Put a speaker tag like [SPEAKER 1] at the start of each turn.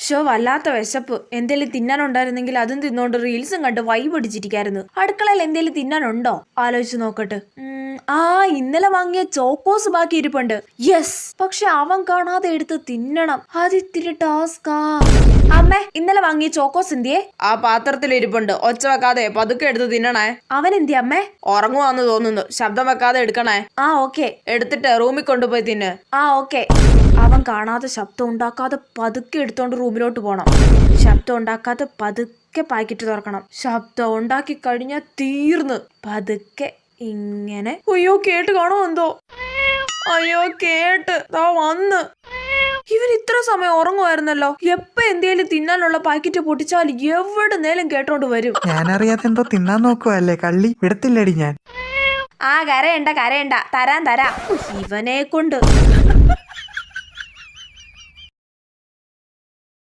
[SPEAKER 1] Show വല്ലാത്ത വിശപ്പ്. എന്തേലും തിന്നാനുണ്ടായിരുന്നെങ്കിൽ അതും തിന്നോണ്ട് റീൽസും കണ്ട് വൈബ് അടിച്ചിരിക്കായിരുന്നു. അടുക്കളയിൽ എന്തേലും തിന്നാനുണ്ടോ ആലോചിച്ച് നോക്കട്ടെ. ഇന്നലെ വാങ്ങിയ ചോക്കോസ് ബാക്കി ഇരിപ്പുണ്ട്. യെസ്, പക്ഷെ അവൻ കാണാതെ എടുത്ത് തിന്നണം. അതിത്തിരി ടാസ്കാ. അമ്മേ, ഇന്നലെ വാങ്ങിയ ചോക്കോസ് എന്തിയെ? ആ പാത്രത്തിൽ ഇരിപ്പുണ്ട്. ഒച്ച വെക്കാതെ പതുക്കെ എടുത്ത് തിന്നണേ. അവൻ എന്തിയെ അമ്മേ? ഉറങ്ങുവാന്ന് തോന്നുന്നു. ശബ്ദം വെക്കാതെ എടുക്കണേ. ഓക്കെ. എടുത്തിട്ട് റൂമിൽ കൊണ്ടുപോയി തിന്ന്. ഓക്കെ. അവൻ കാണാതെ ശബ്ദം ഉണ്ടാക്കാതെ പതുക്കെ എടുത്തോണ്ട് റൂമിലോട്ട് പോണം. ശബ്ദം ഉണ്ടാക്കാതെ പതുക്കെ പാക്കറ്റ് തുറക്കണം. ശബ്ദം ഉണ്ടാക്കി കഴിഞ്ഞാൽ തീർന്ന്. പതുക്കെ ഇങ്ങനെ. അയ്യോ, കേട്ട് കാണോ എന്തോ? അയ്യോ, കേട്ട് വന്ന്. ഇവൻ ഇത്ര സമയം ഉറങ്ങുമായിരുന്നല്ലോ. എപ്പ എന്തേലും തിന്നാനുള്ള പാക്കറ്റ് പൊട്ടിച്ചാൽ എവിടെ നേരം കേട്ടോണ്ട് വരും.
[SPEAKER 2] ഞാനറിയാതെ എന്തോ തിന്നാൻ നോക്കുവല്ലേ കള്ളി. വിടത്തില്ലടി ഞാൻ.
[SPEAKER 1] കരയണ്ട തരാം. ഇവനെ കൊണ്ട്